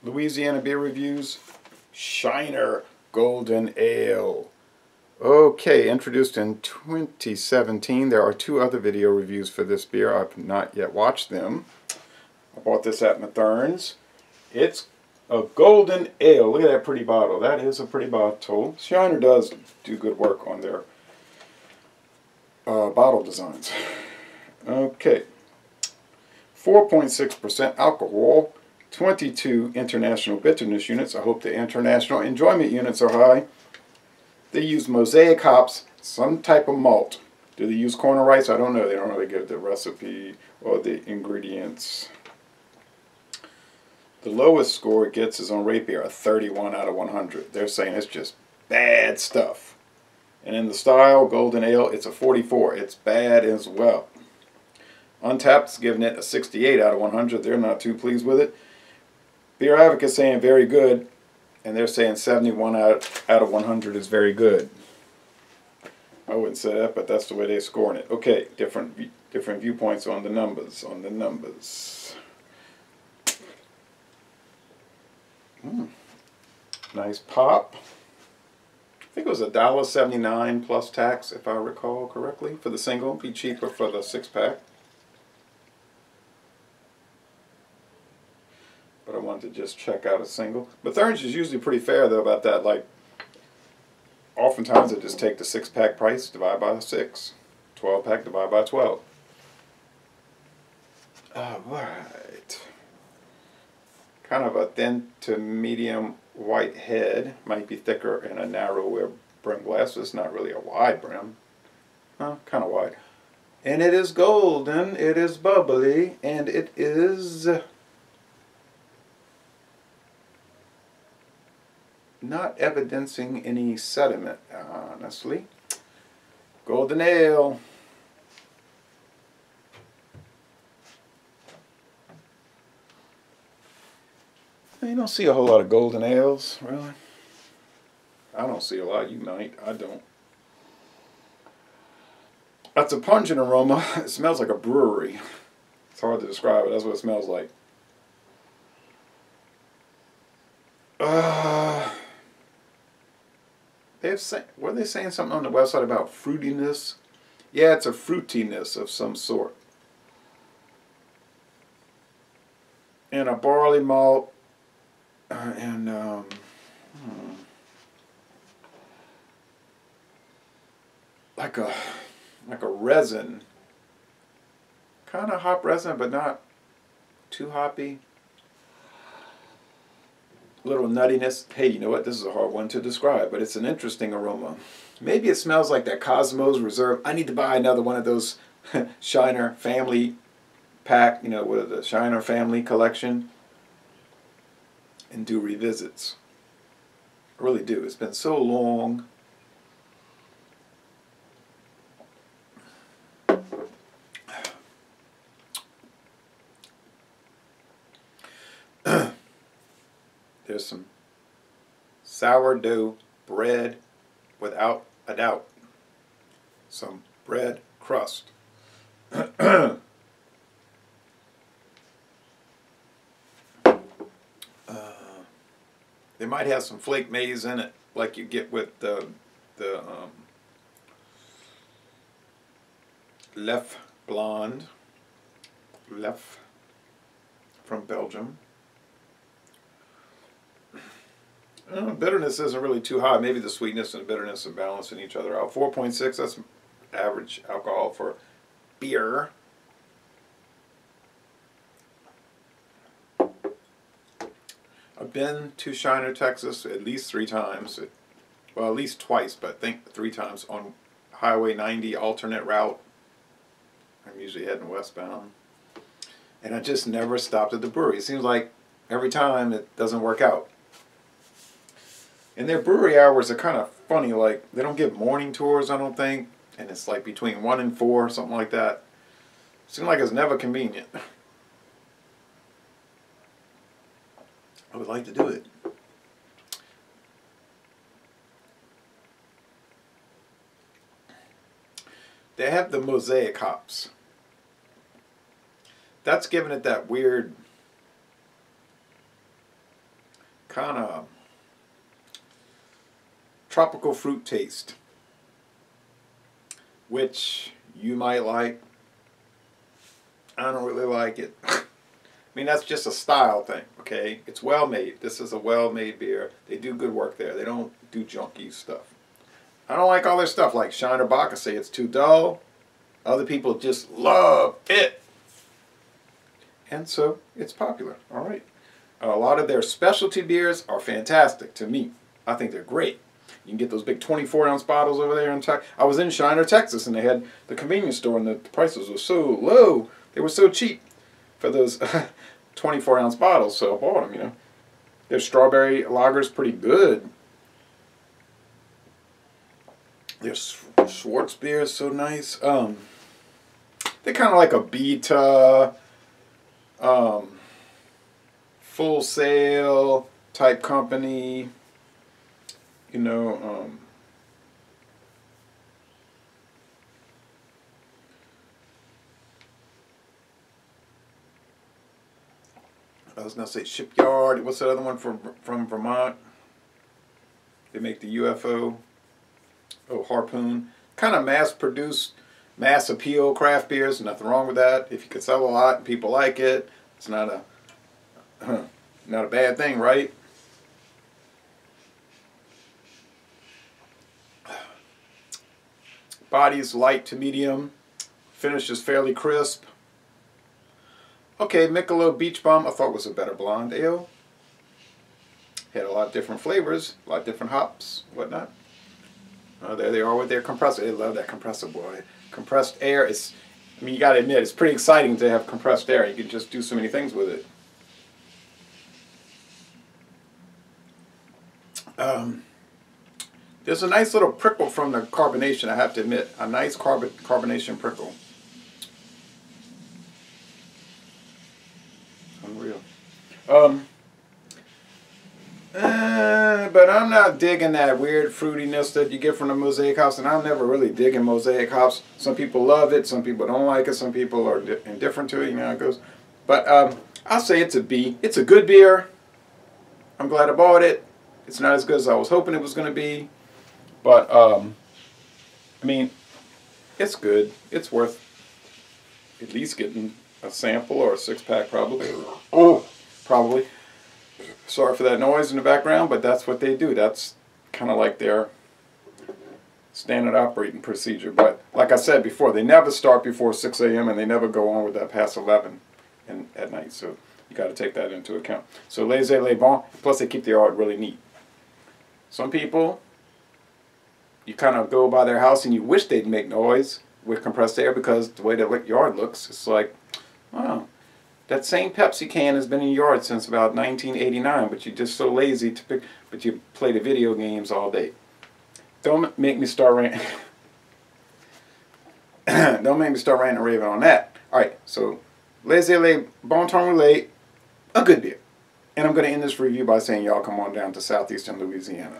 Louisiana beer reviews. Shiner Golden Ale. Okay, introduced in 2017. There are two other video reviews for this beer. I've not yet watched them. I bought this at Mathern's. It's a golden ale. Look at that pretty bottle. That is a pretty bottle. Shiner does do good work on their bottle designs. Okay. 4.6% alcohol. 22 international bitterness units. I hope the international enjoyment units are high. They use Mosaic hops, some type of malt. Do they use corn or rice? I don't know. They don't really give the recipe or the ingredients. The lowest score it gets is on Rate Beer, a 31 out of 100. They're saying it's just bad stuff. And in the style, Golden Ale, it's a 44. It's bad as well. Untapped's giving it a 68 out of 100. They're not too pleased with it. Beer Advocate's saying very good, and they're saying 71 out of 100 is very good. I wouldn't say that, but that's the way they're scoring it. Okay, different viewpoints on the numbers. Nice pop. I think it was $1.79 plus tax, if I recall correctly, for the single. Be cheaper for the 6-pack. But I wanted to just check out a single. Mathern's is usually pretty fair though about that. Like, oftentimes they just take the 6-pack price, divide by 6. 12-pack, divide by 12. Alright. Kind of a thin to medium white head. Might be thicker and a narrower brim glass. It's not really a wide brim. Kind of wide. And it is golden, it is bubbly, and it is not evidencing any sediment, honestly. Golden Ale. You don't see a whole lot of golden ales, really. I don't see a lot. You might. I don't. That's a pungent aroma. It smells like a brewery. It's hard to describe it. That's what it smells like. Were they saying something on the website about fruitiness? Yeah, it's a fruitiness of some sort. And a barley malt. Like a resin. Kind of hop resin, but not too hoppy. Little nuttiness. Hey, you know what? This is a hard one to describe, but it's an interesting aroma. Maybe it smells like that Cosmos Reserve. I need to buy another one of those Shiner family pack, you know, with the Shiner family collection, and do revisits. I really do. It's been so long. There's some sourdough bread, without a doubt. Some bread crust. They might have some flake maize in it, like you get with the Lef Blonde. Lef from Belgium. Bitterness isn't really too high. Maybe the sweetness and bitterness are balancing each other out. 4.6, that's average alcohol for beer. I've been to Shiner, Texas at least 3 times. Well, at least twice, but I think 3 times on Highway 90 alternate route. I'm usually heading westbound. And I just never stopped at the brewery. It seems like every time it doesn't work out. And their brewery hours are kind of funny. Like, they don't give morning tours, I don't think. And it's like between 1 and 4, something like that. Seems like it's never convenient. I would like to do it. They have the Mosaic hops. That's giving it that weird kind of tropical fruit taste, which you might like. I don't really like it. I mean, that's just a style thing, okay? It's well made. This is a well made beer. They do good work there. They don't do junky stuff. I don't like all their stuff like Shiner Bock. I say it's too dull. Other people just love it. And so it's popular, all right? A lot of their specialty beers are fantastic to me. I think they're great. You can get those big 24-ounce bottles over there in Texas. I was in Shiner, Texas, and they had the convenience store, and the prices were so low. They were so cheap for those 24-ounce bottles, so I bought them, you know. Their strawberry lager's pretty good. Their Schwartz beer is so nice. They're kind of like a Beta, Full Sail type company. You know, I was gonna say Shipyard. What's the other one from Vermont? They make the UFO. Oh, Harpoon. Kind of mass-produced, mass appeal craft beers. Nothing wrong with that. If you can sell a lot and people like it, it's not a bad thing, right? Body's light to medium. Finish is fairly crisp. Okay, Michelob Beach Bum I thought was a better blonde ale. Had a lot of different flavors, a lot of different hops, whatnot. There they are with their compressor. They love that compressor, boy. Compressed air is, I mean, you gotta admit, it's pretty exciting to have compressed air. You can just do so many things with it. There's a nice little prickle from the carbonation, I have to admit. A nice carbonation prickle. Unreal. But I'm not digging that weird fruitiness that you get from the Mosaic hops, and I'm never really digging Mosaic hops. Some people love it, some people don't like it, some people are indifferent to it, you know how it goes. But I'll say it's a B. It's a good beer. I'm glad I bought it. It's not as good as I was hoping it was going to be. But, I mean, it's good. It's worth at least getting a sample or a six-pack probably. Oh, probably. Sorry for that noise in the background, but that's what they do. That's kind of like their standard operating procedure. But like I said before, they never start before 6 a.m. and they never go on with that past 11 at night. So you got to take that into account. So les bon. Plus they keep their yard really neat. Some people, you kind of go by their house and you wish they'd make noise with compressed air because the way the yard looks, it's like, wow, that same Pepsi can has been in your yard since about 1989, but you're just so lazy to pick, but you play the video games all day. Don't make me start ranting. Don't make me start ranting and raving on that. All right, so Les Bon Temps Roulette, a good beer. And I'm going to end this review by saying y'all come on down to southeastern Louisiana.